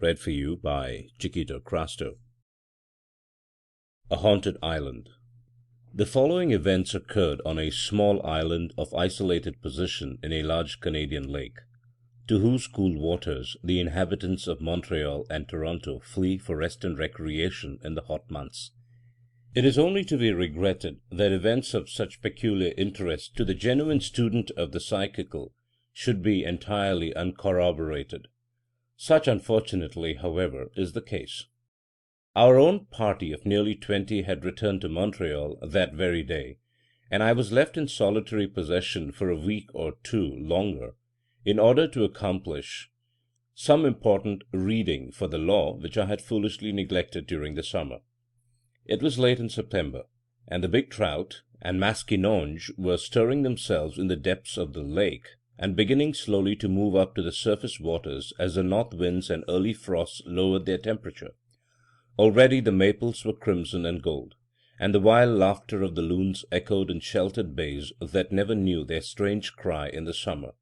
Read for you by Chiquito Crasto. A Haunted Island. The following events occurred on a small island of isolated position in a large Canadian lake, to whose cool waters the inhabitants of Montreal and Toronto flee for rest and recreation in the hot months. It is only to be regretted that events of such peculiar interest to the genuine student of the psychical should be entirely uncorroborated. Such, unfortunately, however, is the case. Our own party of nearly 20 had returned to Montreal that very day, and I was left in solitary possession for a week or two longer, in order to accomplish some important reading for the law which I had foolishly neglected during the summer. It was late in September, and the big trout and masquinonge were stirring themselves in the depths of the lake, and beginning slowly to move up to the surface waters as the north winds and early frosts lowered their temperature. Already the maples were crimson and gold, and the wild laughter of the loons echoed in sheltered bays that never knew their strange cry in the summer.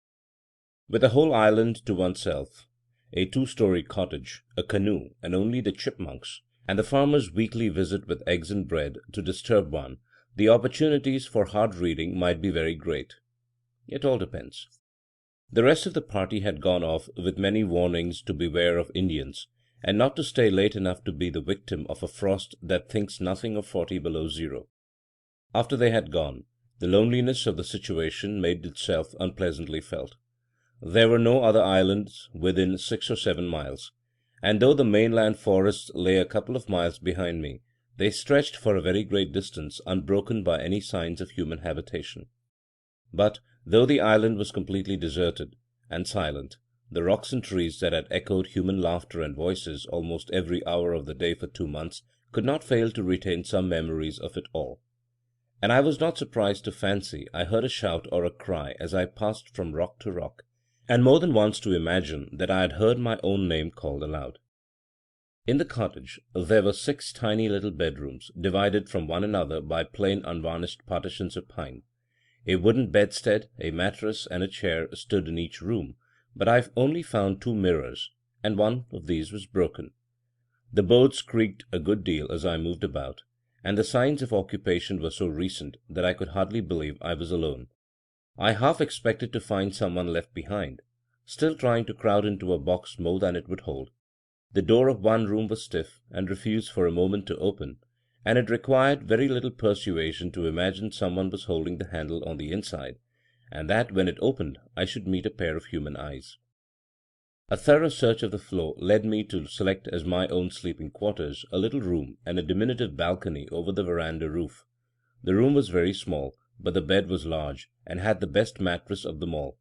With the whole island to oneself, a two-story cottage, a canoe, and only the chipmunks, and the farmer's weekly visit with eggs and bread to disturb one, the opportunities for hard reading might be very great. It all depends. The rest of the party had gone off with many warnings to beware of Indians, and not to stay late enough to be the victim of a frost that thinks nothing of 40 below zero. After they had gone, the loneliness of the situation made itself unpleasantly felt. There were no other islands within 6 or 7 miles, and though the mainland forests lay a couple of miles behind me, they stretched for a very great distance unbroken by any signs of human habitation. But, though the island was completely deserted and silent, the rocks and trees that had echoed human laughter and voices almost every hour of the day for 2 months could not fail to retain some memories of it all. And I was not surprised to fancy I heard a shout or a cry as I passed from rock to rock, and more than once to imagine that I had heard my own name called aloud. In the cottage there were 6 tiny little bedrooms, divided from one another by plain unvarnished partitions of pine. A wooden bedstead, a mattress, and a chair stood in each room, but I only found 2 mirrors, and one of these was broken. The boards creaked a good deal as I moved about, and the signs of occupation were so recent that I could hardly believe I was alone. I half expected to find someone left behind, still trying to crowd into a box more than it would hold. The door of one room was stiff, and refused for a moment to open, and it required very little persuasion to imagine someone was holding the handle on the inside, and that when it opened I should meet a pair of human eyes. A thorough search of the floor led me to select as my own sleeping quarters a little room and a diminutive balcony over the veranda roof. The room was very small, but the bed was large, and had the best mattress of them all.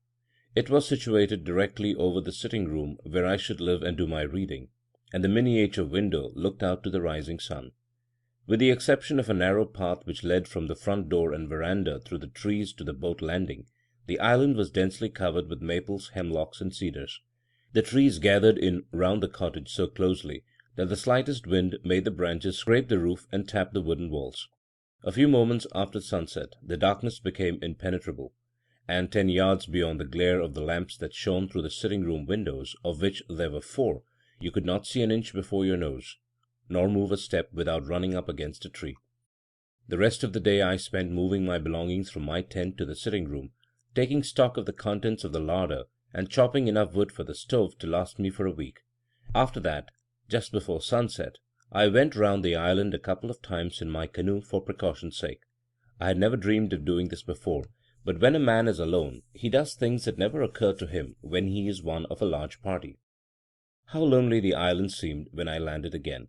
It was situated directly over the sitting-room where I should live and do my reading, and the miniature window looked out to the rising sun. With the exception of a narrow path which led from the front door and veranda through the trees to the boat landing, the island was densely covered with maples, hemlocks, and cedars. The trees gathered in round the cottage so closely that the slightest wind made the branches scrape the roof and tap the wooden walls. A few moments after sunset the darkness became impenetrable, and 10 yards beyond the glare of the lamps that shone through the sitting-room windows, of which there were 4, you could not see an inch before your nose, nor move a step without running up against a tree. The rest of the day I spent moving my belongings from my tent to the sitting-room, taking stock of the contents of the larder, and chopping enough wood for the stove to last me for a week. After that, just before sunset, I went round the island a couple of times in my canoe for precaution's sake. I had never dreamed of doing this before, but when a man is alone, he does things that never occur to him when he is one of a large party. How lonely the island seemed when I landed again!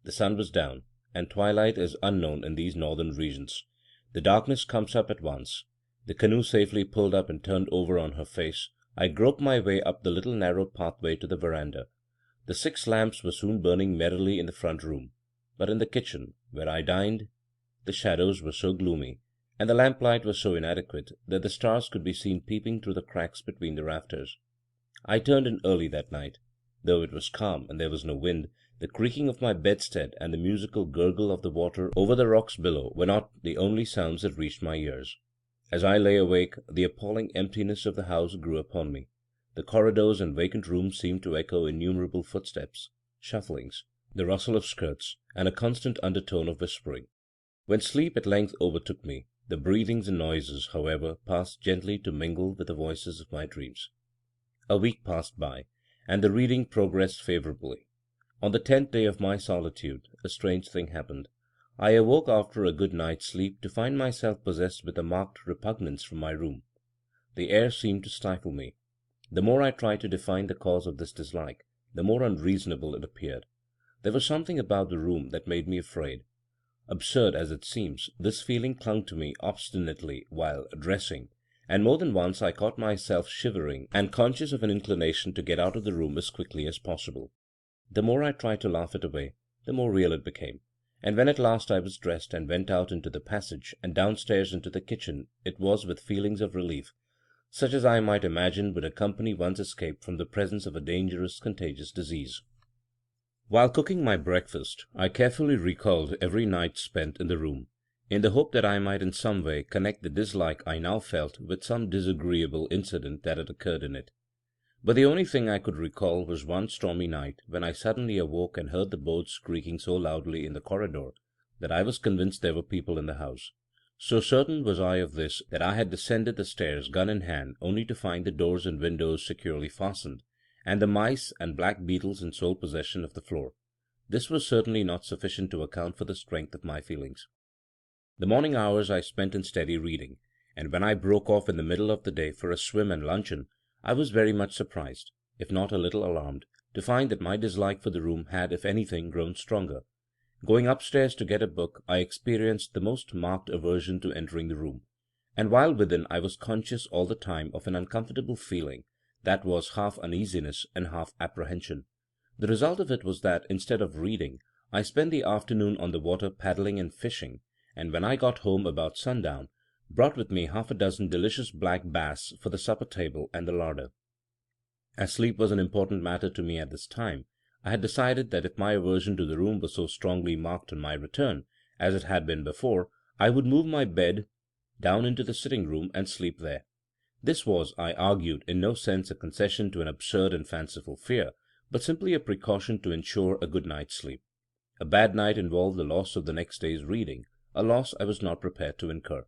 The sun was down, and twilight is unknown in these northern regions. The darkness comes up at once. The canoe safely pulled up and turned over on her face, I groped my way up the little narrow pathway to the veranda. The 6 lamps were soon burning merrily in the front room, but in the kitchen, where I dined, the shadows were so gloomy, and the lamplight was so inadequate, that the stars could be seen peeping through the cracks between the rafters. I turned in early that night. Though it was calm and there was no wind, the creaking of my bedstead and the musical gurgle of the water over the rocks below were not the only sounds that reached my ears. As I lay awake, the appalling emptiness of the house grew upon me. The corridors and vacant rooms seemed to echo innumerable footsteps, shufflings, the rustle of skirts, and a constant undertone of whispering. When sleep at length overtook me, the breathings and noises, however, passed gently to mingle with the voices of my dreams. A week passed by, and the reading progressed favourably. On the 10th day of my solitude, a strange thing happened. I awoke after a good night's sleep to find myself possessed with a marked repugnance for my room. The air seemed to stifle me. The more I tried to define the cause of this dislike, the more unreasonable it appeared. There was something about the room that made me afraid. Absurd as it seems, this feeling clung to me obstinately while dressing, and more than once I caught myself shivering and conscious of an inclination to get out of the room as quickly as possible. The more I tried to laugh it away, the more real it became, and when at last I was dressed and went out into the passage and downstairs into the kitchen, it was with feelings of relief, such as I might imagine would accompany one's escape from the presence of a dangerous contagious disease. While cooking my breakfast, I carefully recalled every night spent in the room, in the hope that I might in some way connect the dislike I now felt with some disagreeable incident that had occurred in it. But the only thing I could recall was one stormy night when I suddenly awoke and heard the boards creaking so loudly in the corridor that I was convinced there were people in the house. So certain was I of this that I had descended the stairs gun in hand only to find the doors and windows securely fastened, and the mice and black beetles in sole possession of the floor. This was certainly not sufficient to account for the strength of my feelings. The morning hours I spent in steady reading, and when I broke off in the middle of the day for a swim and luncheon, I was very much surprised, if not a little alarmed, to find that my dislike for the room had, if anything, grown stronger. Going upstairs to get a book, I experienced the most marked aversion to entering the room, and while within I was conscious all the time of an uncomfortable feeling that was half uneasiness and half apprehension. The result of it was that, instead of reading, I spent the afternoon on the water paddling and fishing, and when I got home about sundown, brought with me half a dozen delicious black bass for the supper table and the larder. As sleep was an important matter to me at this time, I had decided that if my aversion to the room was so strongly marked on my return, as it had been before, I would move my bed down into the sitting room and sleep there. This was, I argued, in no sense a concession to an absurd and fanciful fear, but simply a precaution to ensure a good night's sleep. A bad night involved the loss of the next day's reading, a loss I was not prepared to incur.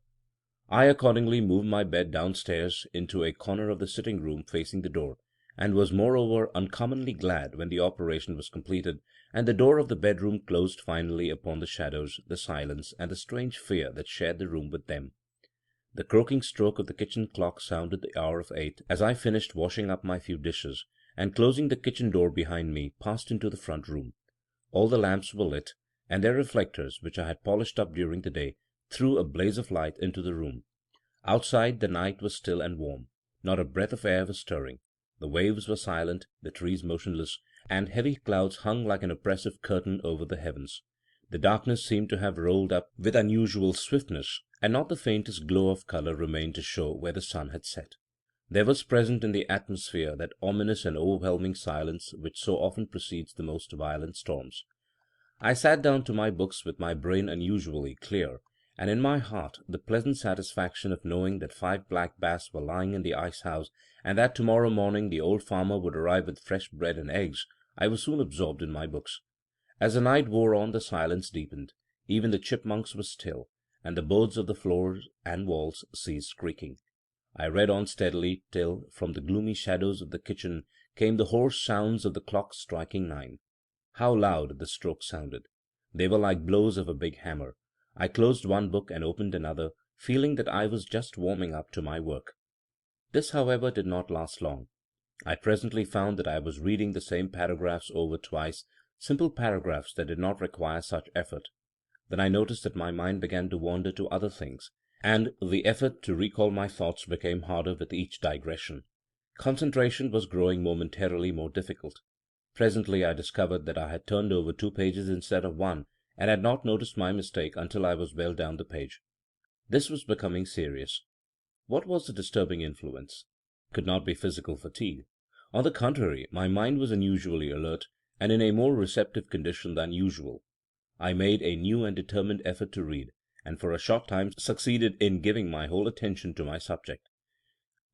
I accordingly moved my bed downstairs into a corner of the sitting room facing the door, and was moreover uncommonly glad when the operation was completed, and the door of the bedroom closed finally upon the shadows, the silence, and the strange fear that shared the room with them. The croaking stroke of the kitchen clock sounded the hour of 8 as I finished washing up my few dishes, and closing the kitchen door behind me, passed into the front room. All the lamps were lit, and their reflectors, which I had polished up during the day, threw a blaze of light into the room. Outside the night was still and warm. Not a breath of air was stirring. The waves were silent, the trees motionless, and heavy clouds hung like an oppressive curtain over the heavens. The darkness seemed to have rolled up with unusual swiftness, and not the faintest glow of colour remained to show where the sun had set. There was present in the atmosphere that ominous and overwhelming silence which so often precedes the most violent storms. I sat down to my books with my brain unusually clear, and in my heart the pleasant satisfaction of knowing that 5 black bass were lying in the ice-house, and that tomorrow morning the old farmer would arrive with fresh bread and eggs. I was soon absorbed in my books. As the night wore on, the silence deepened. Even the chipmunks were still, and the boards of the floors and walls ceased creaking. I read on steadily till, from the gloomy shadows of the kitchen, came the hoarse sounds of the clock striking 9. How loud the strokes sounded! They were like blows of a big hammer. I closed one book and opened another, feeling that I was just warming up to my work. This, however, did not last long. I presently found that I was reading the same paragraphs over twice, simple paragraphs that did not require such effort. Then I noticed that my mind began to wander to other things, and the effort to recall my thoughts became harder with each digression. Concentration was growing momentarily more difficult. Presently I discovered that I had turned over 2 pages instead of 1, and had not noticed my mistake until I was well down the page. This was becoming serious. What was the disturbing influence? It could not be physical fatigue. On the contrary, my mind was unusually alert, and in a more receptive condition than usual. I made a new and determined effort to read, and for a short time succeeded in giving my whole attention to my subject.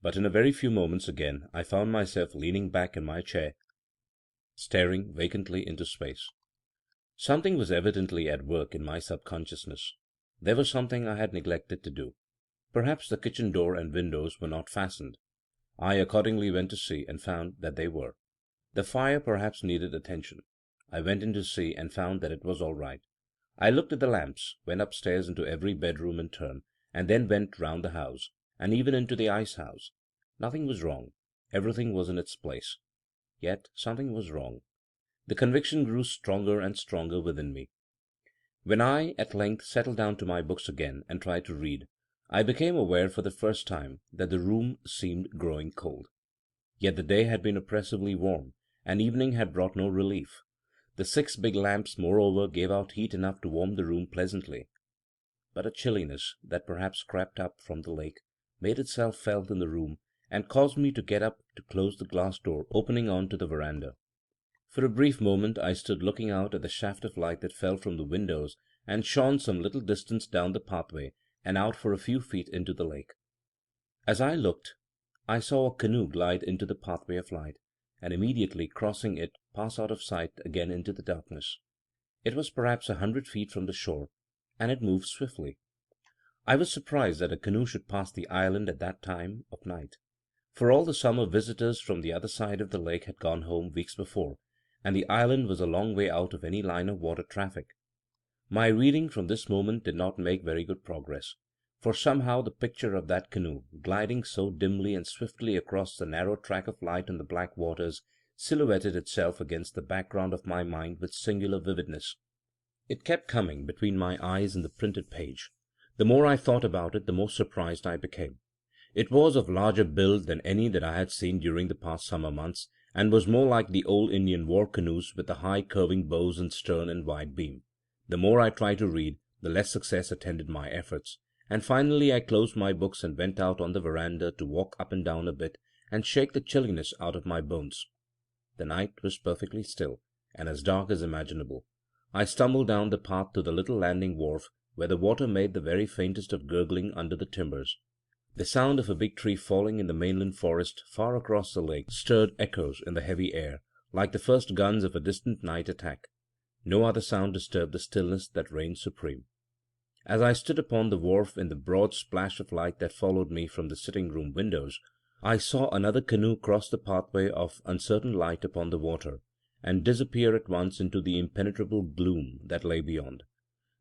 but in a very few moments again I found myself leaning back in my chair, staring vacantly into space. Something was evidently at work in my subconsciousness. There was something I had neglected to do. Perhaps the kitchen door and windows were not fastened. I accordingly went to see, and found that they were. The fire perhaps needed attention. I went in to see, and found that it was all right. I looked at the lamps, went upstairs into every bedroom in turn, and then went round the house, and even into the ice house. Nothing was wrong. Everything was in its place. Yet something was wrong. The conviction grew stronger and stronger within me. When I at length settled down to my books again, and tried to read, I became aware for the first time that the room seemed growing cold. Yet the day had been oppressively warm, and evening had brought no relief. The 6 big lamps, moreover, gave out heat enough to warm the room pleasantly. But a chilliness, that perhaps crept up from the lake, made itself felt in the room, and caused me to get up to close the glass door opening on to the veranda. For a brief moment I stood looking out at the shaft of light that fell from the windows and shone some little distance down the pathway and out for a few feet into the lake. As I looked, I saw a canoe glide into the pathway of light, and immediately crossing it pass out of sight again into the darkness. It was perhaps 100 feet from the shore, and it moved swiftly. I was surprised that a canoe should pass the island at that time of night, for all the summer visitors from the other side of the lake had gone home weeks before, and the island was a long way out of any line of water traffic. My reading from this moment did not make very good progress, for somehow the picture of that canoe, gliding so dimly and swiftly across the narrow track of light on the black waters, silhouetted itself against the background of my mind with singular vividness. It kept coming between my eyes and the printed page. The more I thought about it, the more surprised I became. It was of larger build than any that I had seen during the past summer months, and was more like the old Indian war canoes with the high curving bows and stern and wide beam. The more I tried to read, the less success attended my efforts, and finally I closed my books and went out on the veranda to walk up and down a bit and shake the chilliness out of my bones. The night was perfectly still, and as dark as imaginable. I stumbled down the path to the little landing wharf, where the water made the very faintest of gurgling under the timbers. The sound of a big tree falling in the mainland forest far across the lake stirred echoes in the heavy air, like the first guns of a distant night attack. No other sound disturbed the stillness that reigned supreme. As I stood upon the wharf in the broad splash of light that followed me from the sitting-room windows, I saw another canoe cross the pathway of uncertain light upon the water, and disappear at once into the impenetrable gloom that lay beyond.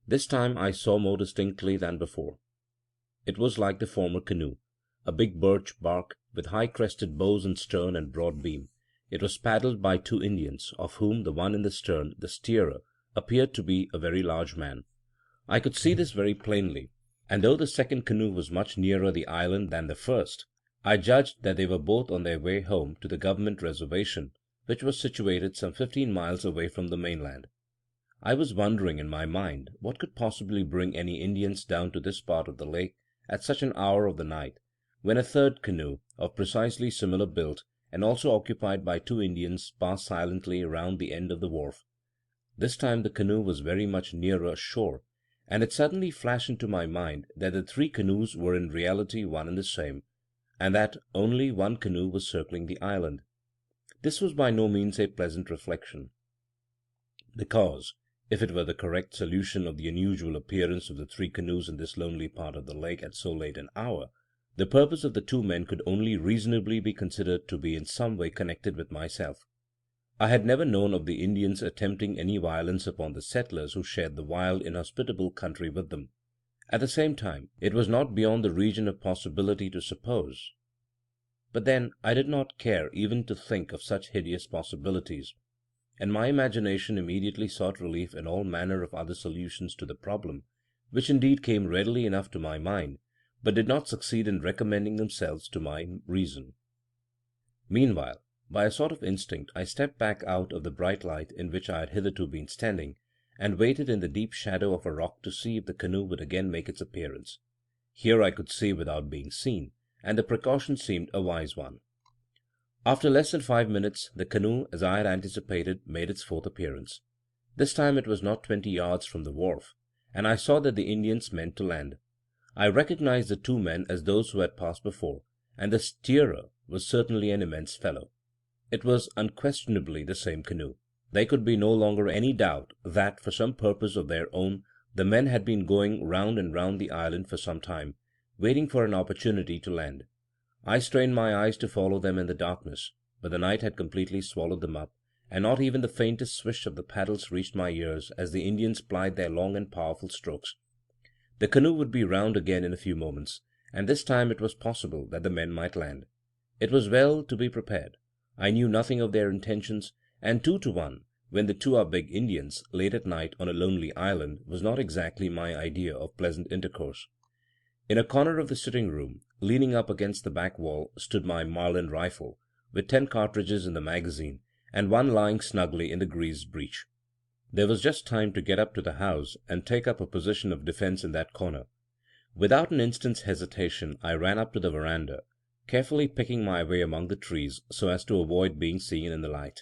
This time I saw more distinctly than before. It was like the former canoe, a big birch bark, with high-crested bows and stern and broad beam. It was paddled by 2 Indians, of whom the one in the stern, the steerer, appeared to be a very large man. I could see this very plainly, and though the second canoe was much nearer the island than the first, I judged that they were both on their way home to the government reservation, which was situated some 15 miles away from the mainland. I was wondering in my mind what could possibly bring any Indians down to this part of the lake at such an hour of the night, when a third canoe, of precisely similar build, and also occupied by 2 Indians, passed silently round the end of the wharf. This time the canoe was very much nearer shore, and it suddenly flashed into my mind that the 3 canoes were in reality one and the same, and that only one canoe was circling the island. This was by no means a pleasant reflection, because, if it were the correct solution of the unusual appearance of the 3 canoes in this lonely part of the lake at so late an hour, the purpose of the 2 men could only reasonably be considered to be in some way connected with myself. I had never known of the Indians attempting any violence upon the settlers who shared the wild, inhospitable country with them. At the same time, it was not beyond the region of possibility to suppose. But then I did not care even to think of such hideous possibilities, and my imagination immediately sought relief in all manner of other solutions to the problem, which indeed came readily enough to my mind, but did not succeed in recommending themselves to my reason. Meanwhile, by a sort of instinct, I stepped back out of the bright light in which I had hitherto been standing, and waited in the deep shadow of a rock to see if the canoe would again make its appearance. Here I could see without being seen, and the precaution seemed a wise one. After less than 5 minutes, the canoe, as I had anticipated, made its fourth appearance. This time it was not 20 yards from the wharf, and I saw that the Indians meant to land. I recognized the 2 men as those who had passed before, and the steerer was certainly an immense fellow. It was unquestionably the same canoe. There could be no longer any doubt that, for some purpose of their own, the men had been going round and round the island for some time, waiting for an opportunity to land. I strained my eyes to follow them in the darkness, but the night had completely swallowed them up, and not even the faintest swish of the paddles reached my ears as the Indians plied their long and powerful strokes. The canoe would be round again in a few moments, and this time it was possible that the men might land. It was well to be prepared. I knew nothing of their intentions, and 2 to 1, when the two are big Indians, late at night on a lonely island, was not exactly my idea of pleasant intercourse. In a corner of the sitting-room, leaning up against the back wall, stood my Marlin rifle, with 10 cartridges in the magazine, and one lying snugly in the greased breech. There was just time to get up to the house and take up a position of defence in that corner. Without an instant's hesitation I ran up to the veranda, carefully picking my way among the trees so as to avoid being seen in the light.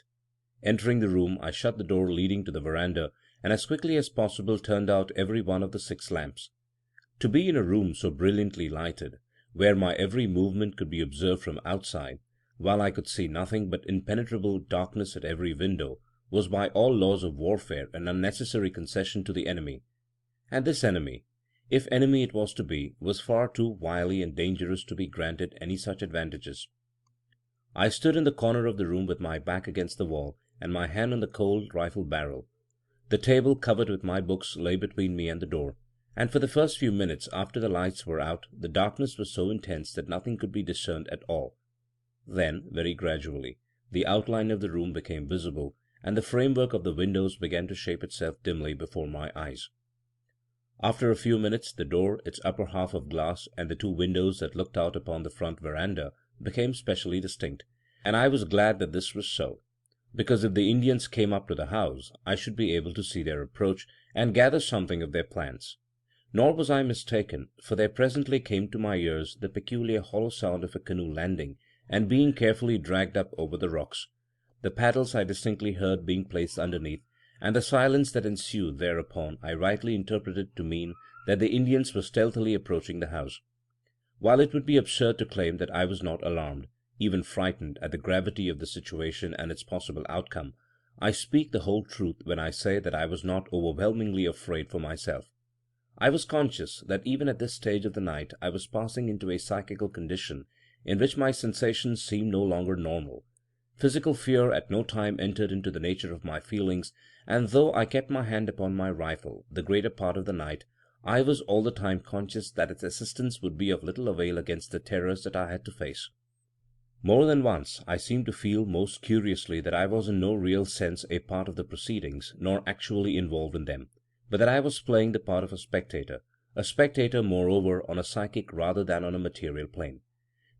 Entering the room, I shut the door leading to the veranda, and as quickly as possible turned out every one of the 6 lamps. To be in a room so brilliantly lighted, where my every movement could be observed from outside, while I could see nothing but impenetrable darkness at every window, was by all laws of warfare an unnecessary concession to the enemy. And this enemy, if enemy it was to be, was far too wily and dangerous to be granted any such advantages. I stood in the corner of the room with my back against the wall, and my hand on the cold rifle barrel. The table covered with my books lay between me and the door, and for the first few minutes after the lights were out the darkness was so intense that nothing could be discerned at all. Then, very gradually, the outline of the room became visible, and the framework of the windows began to shape itself dimly before my eyes. After a few minutes the door, its upper half of glass, and the 2 windows that looked out upon the front veranda became specially distinct, and I was glad that this was so, because if the Indians came up to the house I should be able to see their approach and gather something of their plans. Nor was I mistaken, for there presently came to my ears the peculiar hollow sound of a canoe landing and being carefully dragged up over the rocks. The paddles I distinctly heard being placed underneath, and the silence that ensued thereupon I rightly interpreted to mean that the Indians were stealthily approaching the house. While it would be absurd to claim that I was not alarmed, even frightened, at the gravity of the situation and its possible outcome, I speak the whole truth when I say that I was not overwhelmingly afraid for myself. I was conscious that even at this stage of the night I was passing into a psychical condition in which my sensations seemed no longer normal. Physical fear at no time entered into the nature of my feelings, and though I kept my hand upon my rifle the greater part of the night, I was all the time conscious that its assistance would be of little avail against the terrors that I had to face. More than once I seemed to feel most curiously that I was in no real sense a part of the proceedings, nor actually involved in them, but that I was playing the part of a spectator moreover on a psychic rather than on a material plane.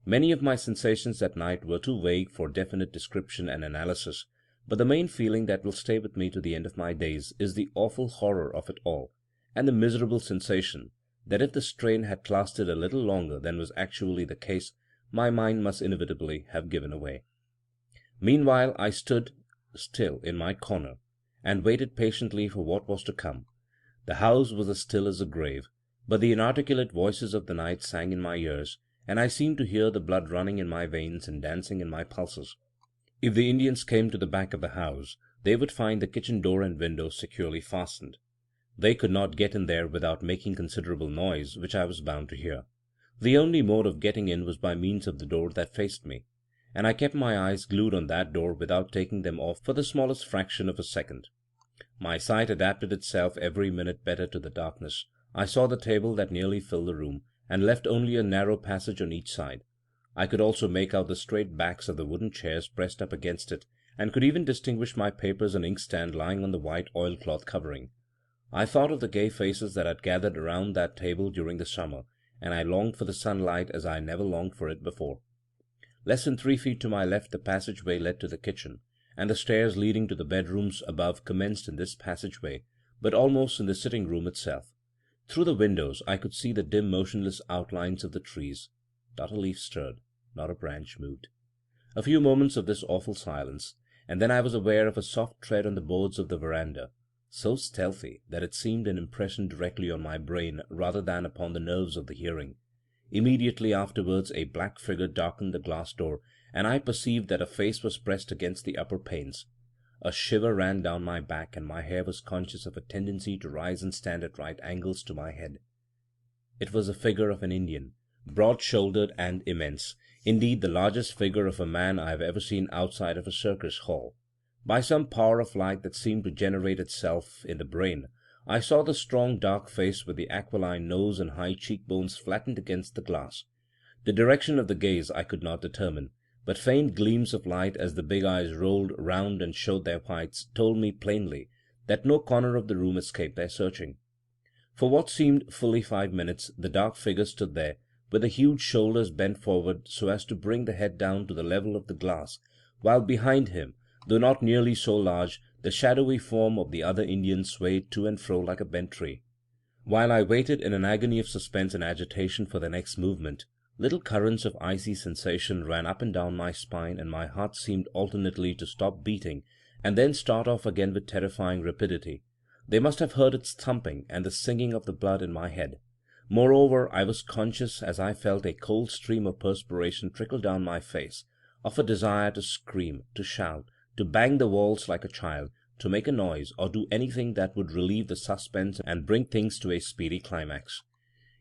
Many of my sensations that night were too vague for definite description and analysis, but the main feeling that will stay with me to the end of my days is the awful horror of it all, and the miserable sensation that if the strain had lasted a little longer than was actually the case, my mind must inevitably have given away. Meanwhile I stood still in my corner, and waited patiently for what was to come. The house was as still as the grave, but the inarticulate voices of the night sang in my ears, and I seemed to hear the blood running in my veins and dancing in my pulses. If the Indians came to the back of the house, they would find the kitchen door and windows securely fastened. They could not get in there without making considerable noise, which I was bound to hear. The only mode of getting in was by means of the door that faced me, and I kept my eyes glued on that door without taking them off for the smallest fraction of a second. My sight adapted itself every minute better to the darkness. I saw the table that nearly filled the room, and left only a narrow passage on each side. I could also make out the straight backs of the wooden chairs pressed up against it, and could even distinguish my papers and inkstand lying on the white oilcloth covering. I thought of the gay faces that had gathered around that table during the summer, and I longed for the sunlight as I never longed for it before. Less than 3 feet to my left the passageway led to the kitchen, and the stairs leading to the bedrooms above commenced in this passageway, but almost in the sitting-room itself. Through the windows I could see the dim motionless outlines of the trees. Not a leaf stirred, not a branch moved. A few moments of this awful silence, and then I was aware of a soft tread on the boards of the veranda, so stealthy that it seemed an impression directly on my brain rather than upon the nerves of the hearing. Immediately afterwards a black figure darkened the glass door, and I perceived that a face was pressed against the upper panes. A shiver ran down my back, and my hair was conscious of a tendency to rise and stand at right angles to my head. It was the figure of an Indian, broad-shouldered and immense, indeed the largest figure of a man I have ever seen outside of a circus hall. By some power of light that seemed to generate itself in the brain, I saw the strong dark face with the aquiline nose and high cheek-bones flattened against the glass. The direction of the gaze I could not determine, but faint gleams of light as the big eyes rolled round and showed their whites told me plainly that no corner of the room escaped their searching. For what seemed fully 5 minutes the dark figure stood there, with the huge shoulders bent forward so as to bring the head down to the level of the glass, while behind him, though not nearly so large, the shadowy form of the other Indian swayed to and fro like a bent tree. While I waited in an agony of suspense and agitation for the next movement, little currents of icy sensation ran up and down my spine, and my heart seemed alternately to stop beating and then start off again with terrifying rapidity. They must have heard its thumping and the singing of the blood in my head. Moreover, I was conscious, as I felt a cold stream of perspiration trickle down my face, of a desire to scream, to shout, to bang the walls like a child, to make a noise, or do anything that would relieve the suspense and bring things to a speedy climax.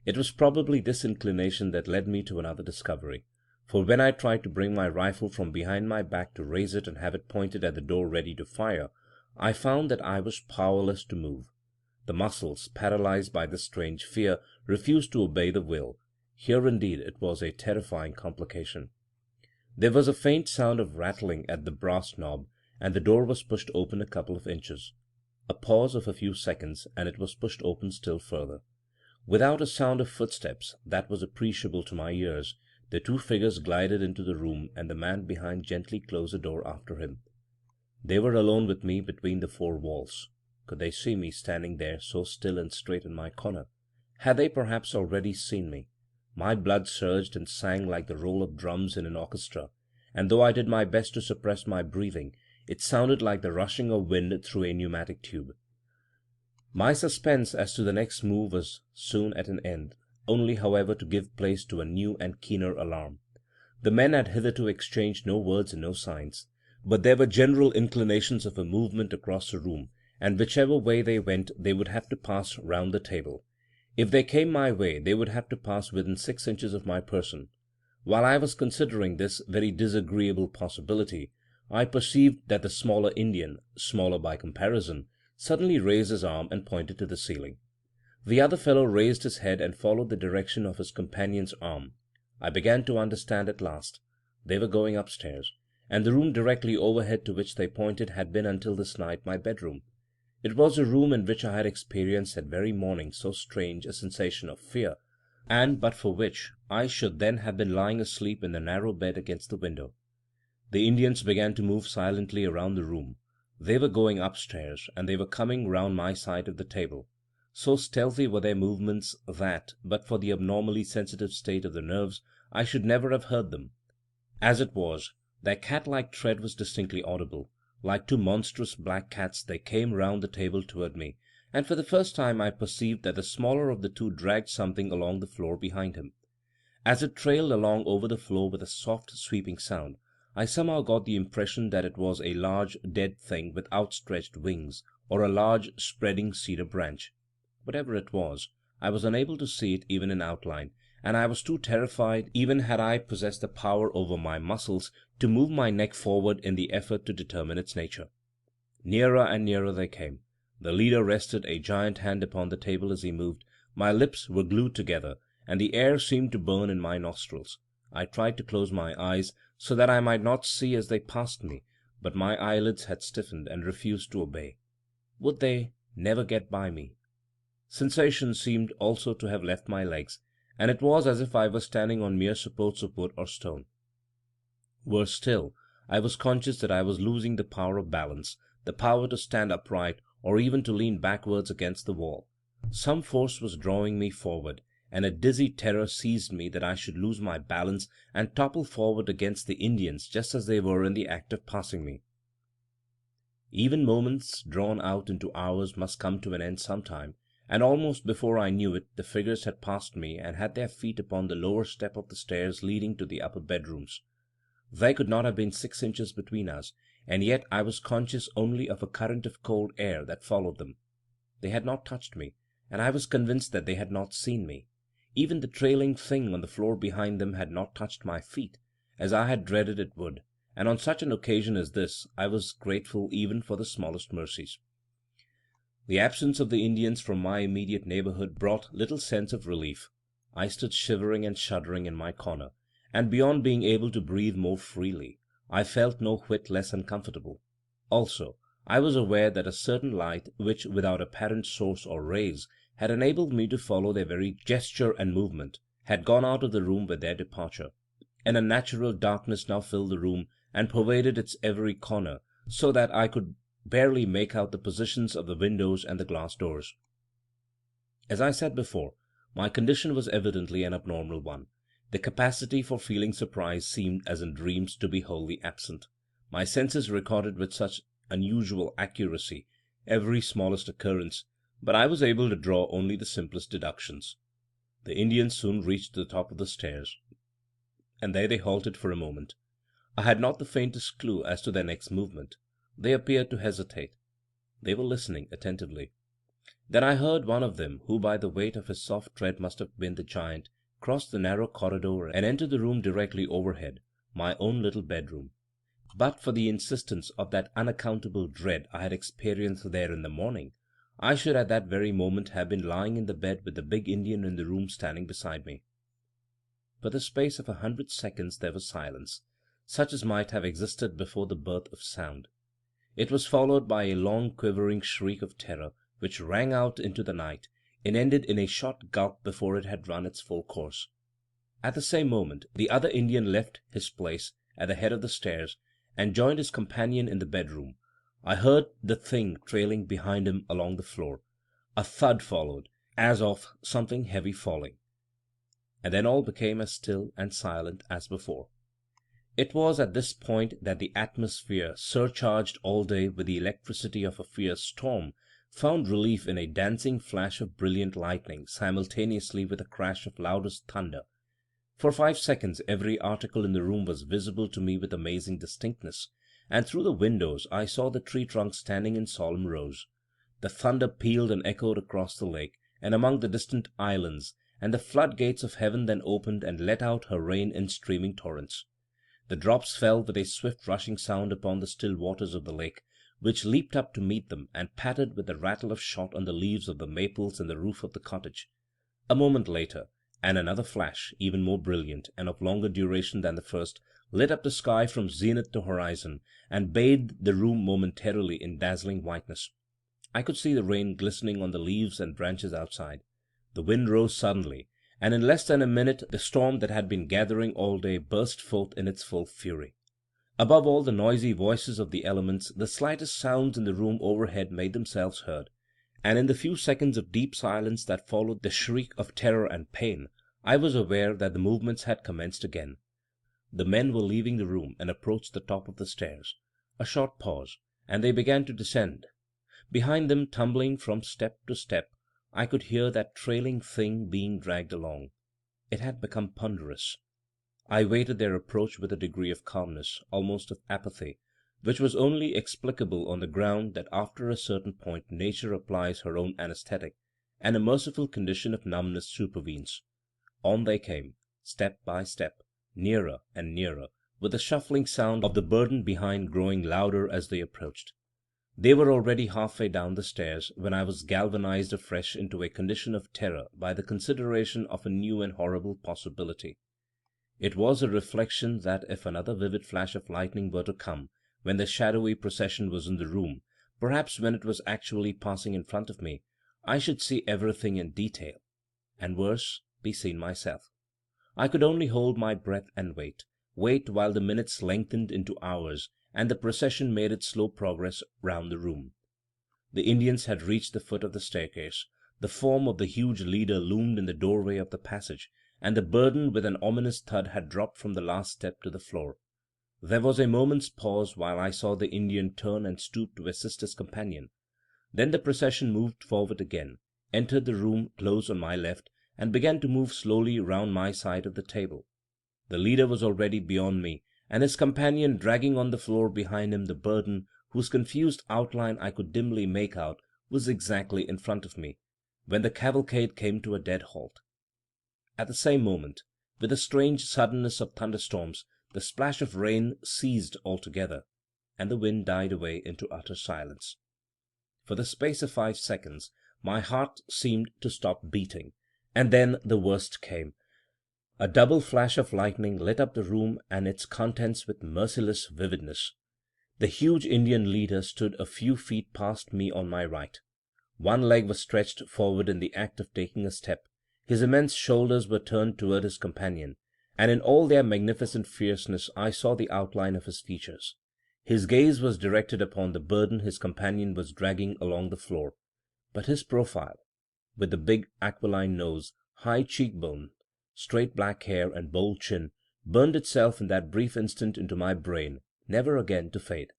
It was probably this inclination that led me to another discovery, for when I tried to bring my rifle from behind my back to raise it and have it pointed at the door ready to fire, I found that I was powerless to move. The muscles, paralyzed by this strange fear, refused to obey the will. Here indeed it was a terrifying complication. There was a faint sound of rattling at the brass knob, and the door was pushed open a couple of inches. A pause of a few seconds, and it was pushed open still further. Without a sound of footsteps that was appreciable to my ears, the two figures glided into the room, and the man behind gently closed the door after him. They were alone with me between the four walls. Could they see me standing there so still and straight in my corner? Had they perhaps already seen me? My blood surged and sang like the roll of drums in an orchestra, and though I did my best to suppress my breathing, it sounded like the rushing of wind through a pneumatic tube. My suspense as to the next move was soon at an end, only, however, to give place to a new and keener alarm. The men had hitherto exchanged no words and no signs, but there were general inclinations of a movement across the room, and whichever way they went they would have to pass round the table. If they came my way they would have to pass within 6 inches of my person. While I was considering this very disagreeable possibility, I perceived that the smaller Indian, smaller by comparison, suddenly raised his arm and pointed to the ceiling. The other fellow raised his head and followed the direction of his companion's arm. I began to understand at last. They were going upstairs, and the room directly overhead to which they pointed had been until this night my bedroom. It was the room in which I had experienced that very morning so strange a sensation of fear, and but for which I should then have been lying asleep in the narrow bed against the window. The Indians began to move silently around the room. They were going upstairs, and they were coming round my side of the table. So stealthy were their movements that, but for the abnormally sensitive state of the nerves, I should never have heard them. As it was, their cat-like tread was distinctly audible. Like two monstrous black cats they came round the table toward me, and for the first time I perceived that the smaller of the two dragged something along the floor behind him. As it trailed along over the floor with a soft sweeping sound, I somehow got the impression that it was a large dead thing with outstretched wings, or a large spreading cedar branch. Whatever it was, I was unable to see it even in outline, and I was too terrified, even had I possessed the power over my muscles, to move my neck forward in the effort to determine its nature. Nearer and nearer they came. The leader rested a giant hand upon the table as he moved. My lips were glued together, and the air seemed to burn in my nostrils. I tried to close my eyes, so that I might not see as they passed me, but my eyelids had stiffened and refused to obey. Would they never get by me? Sensation seemed also to have left my legs, and it was as if I were standing on mere supports of wood or stone. Worse still, I was conscious that I was losing the power of balance, the power to stand upright, or even to lean backwards against the wall. Some force was drawing me forward, and a dizzy terror seized me that I should lose my balance and topple forward against the Indians just as they were in the act of passing me. Even moments drawn out into hours must come to an end some time, and almost before I knew it, the figures had passed me and had their feet upon the lower step of the stairs leading to the upper bedrooms. There could not have been 6 inches between us, and yet I was conscious only of a current of cold air that followed them. They had not touched me, and I was convinced that they had not seen me. Even the trailing thing on the floor behind them had not touched my feet, as I had dreaded it would, and on such an occasion as this I was grateful even for the smallest mercies. The absence of the Indians from my immediate neighborhood brought little sense of relief. I stood shivering and shuddering in my corner, and beyond being able to breathe more freely, I felt no whit less uncomfortable. Also, I was aware that a certain light, which, without apparent source or rays, had enabled me to follow their very gesture and movement, had gone out of the room with their departure. An unnatural darkness now filled the room and pervaded its every corner, so that I could barely make out the positions of the windows and the glass doors. As I said before, my condition was evidently an abnormal one. The capacity for feeling surprise seemed, as in dreams, to be wholly absent. My senses recorded with such unusual accuracy every smallest occurrence, but I was able to draw only the simplest deductions. The Indians soon reached the top of the stairs, and there they halted for a moment. I had not the faintest clue as to their next movement. They appeared to hesitate. They were listening attentively. Then I heard one of them, who by the weight of his soft tread must have been the giant, cross the narrow corridor and enter the room directly overhead, my own little bedroom. But for the insistence of that unaccountable dread I had experienced there in the morning, I should at that very moment have been lying in the bed with the big Indian in the room standing beside me. For the space of 100 seconds there was silence, such as might have existed before the birth of sound. It was followed by a long quivering shriek of terror, which rang out into the night, and ended in a short gulp before it had run its full course. At the same moment the other Indian left his place at the head of the stairs, and joined his companion in the bedroom. I heard the thing trailing behind him along the floor. A thud followed, as of something heavy falling, and then all became as still and silent as before. It was at this point that the atmosphere, surcharged all day with the electricity of a fierce storm, found relief in a dancing flash of brilliant lightning simultaneously with a crash of loudest thunder. For 5 seconds every article in the room was visible to me with amazing distinctness, and through the windows I saw the tree trunks standing in solemn rows. The thunder pealed and echoed across the lake and among the distant islands, and the floodgates of heaven then opened and let out her rain in streaming torrents. The drops fell with a swift rushing sound upon the still waters of the lake, which leaped up to meet them and pattered with the rattle of shot on the leaves of the maples in the roof of the cottage. A moment later, and another flash, even more brilliant and of longer duration than the first, lit up the sky from zenith to horizon, and bathed the room momentarily in dazzling whiteness. I could see the rain glistening on the leaves and branches outside. The wind rose suddenly, and in less than a minute the storm that had been gathering all day burst forth in its full fury. Above all the noisy voices of the elements, the slightest sounds in the room overhead made themselves heard, and in the few seconds of deep silence that followed the shriek of terror and pain, I was aware that the movements had commenced again. The men were leaving the room and approached the top of the stairs. A short pause, and they began to descend. Behind them, tumbling from step to step, I could hear that trailing thing being dragged along. It had become ponderous. I waited their approach with a degree of calmness, almost of apathy, which was only explicable on the ground that after a certain point nature applies her own anaesthetic, and a merciful condition of numbness supervenes. On they came, step by step, nearer and nearer, with the shuffling sound of the burden behind growing louder as they approached. They were already halfway down the stairs when I was galvanized afresh into a condition of terror by the consideration of a new and horrible possibility. It was a reflection that if another vivid flash of lightning were to come when the shadowy procession was in the room, perhaps when it was actually passing in front of me, I should see everything in detail, and worse, be seen myself. I could only hold my breath and wait while the minutes lengthened into hours, and the procession made its slow progress round the room. The Indians had reached the foot of the staircase. The form of the huge leader loomed in the doorway of the passage, and the burden with an ominous thud had dropped from the last step to the floor. There was a moment's pause while I saw the Indian turn and stoop to assist his companion. Then the procession moved forward again, entered the room close on my left, and began to move slowly round my side of the table. The leader was already beyond me, and his companion dragging on the floor behind him the burden, whose confused outline I could dimly make out, was exactly in front of me, when the cavalcade came to a dead halt. At the same moment, with the strange suddenness of thunderstorms, the splash of rain ceased altogether, and the wind died away into utter silence. For the space of 5 seconds my heart seemed to stop beating, and then the worst came. A double flash of lightning lit up the room and its contents with merciless vividness. The huge Indian leader stood a few feet past me on my right. One leg was stretched forward in the act of taking a step, his immense shoulders were turned toward his companion, and in all their magnificent fierceness I saw the outline of his features. His gaze was directed upon the burden his companion was dragging along the floor, but his profile, with the big aquiline nose, high cheek-bone, straight black hair, and bold chin, burned itself in that brief instant into my brain, never again to fade.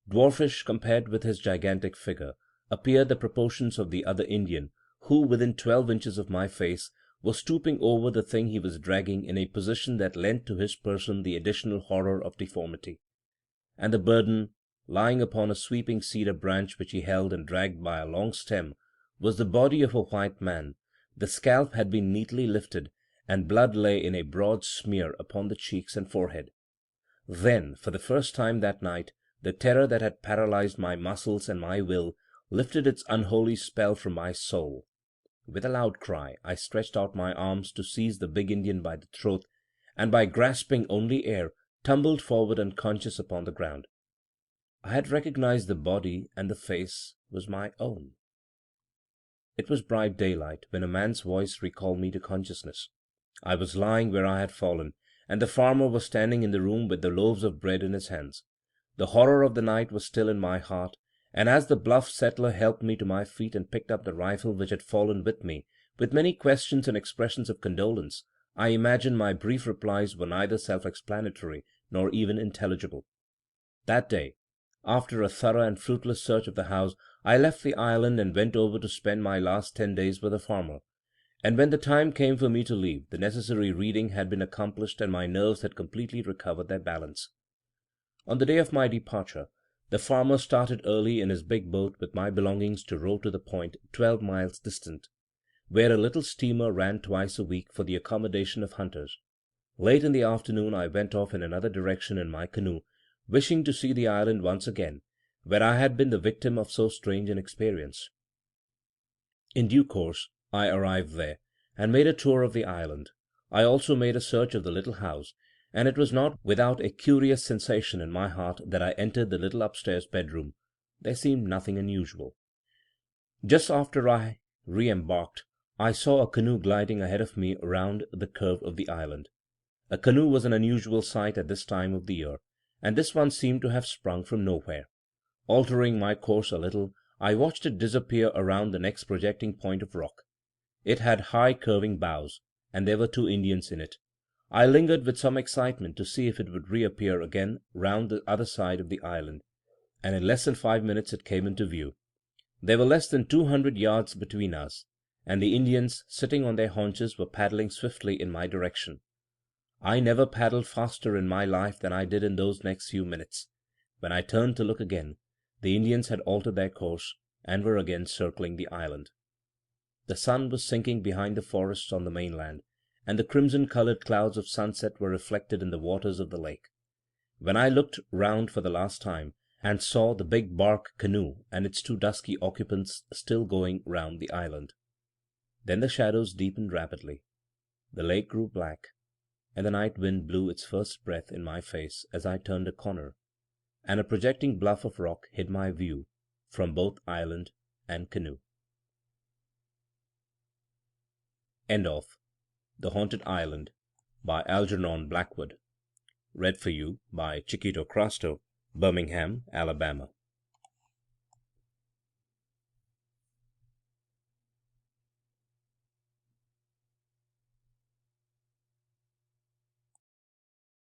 Dwarfish compared with his gigantic figure, appeared the proportions of the other Indian, who, within 12 inches of my face, was stooping over the thing he was dragging in a position that lent to his person the additional horror of deformity. And the burden, lying upon a sweeping cedar branch which he held and dragged by a long stem, was the body of a white man. The scalp had been neatly lifted, and blood lay in a broad smear upon the cheeks and forehead. Then, for the first time that night, the terror that had paralyzed my muscles and my will lifted its unholy spell from my soul. With a loud cry, I stretched out my arms to seize the big Indian by the throat, and by grasping only air, tumbled forward unconscious upon the ground. I had recognized the body, and the face was my own. It was bright daylight when a man's voice recalled me to consciousness. I was lying where I had fallen, and the farmer was standing in the room with the loaves of bread in his hands. The horror of the night was still in my heart, and as the bluff settler helped me to my feet and picked up the rifle which had fallen with me, with many questions and expressions of condolence, I imagine my brief replies were neither self-explanatory nor even intelligible. That day, after a thorough and fruitless search of the house, I left the island and went over to spend my last 10 days with the farmer. And when the time came for me to leave, the necessary reading had been accomplished and my nerves had completely recovered their balance. On the day of my departure, the farmer started early in his big boat with my belongings to row to the point 12 miles distant, where a little steamer ran twice a week for the accommodation of hunters. Late in the afternoon I went off in another direction in my canoe, wishing to see the island once again, where I had been the victim of so strange an experience. In due course I arrived there, and made a tour of the island. I also made a search of the little house, and it was not without a curious sensation in my heart that I entered the little upstairs bedroom. There seemed nothing unusual. Just after I re-embarked, I saw a canoe gliding ahead of me round the curve of the island. A canoe was an unusual sight at this time of the year, and this one seemed to have sprung from nowhere. Altering my course a little, I watched it disappear around the next projecting point of rock. It had high curving bows, and there were 2 Indians in it. I lingered with some excitement to see if it would reappear again round the other side of the island, and in less than 5 minutes it came into view. There were less than 200 yards between us, and the Indians, sitting on their haunches, were paddling swiftly in my direction. I never paddled faster in my life than I did in those next few minutes. When I turned to look again, the Indians had altered their course, and were again circling the island. The sun was sinking behind the forests on the mainland, and the crimson-colored clouds of sunset were reflected in the waters of the lake. When I looked round for the last time, and saw the big bark canoe and its 2 dusky occupants still going round the island. Then the shadows deepened rapidly, the lake grew black, and the night wind blew its first breath in my face as I turned a corner, and a projecting bluff of rock hid my view from both island and canoe. End of The Haunted Island by Algernon Blackwood. Read for you by Chiquito Crasto, Birmingham, Alabama.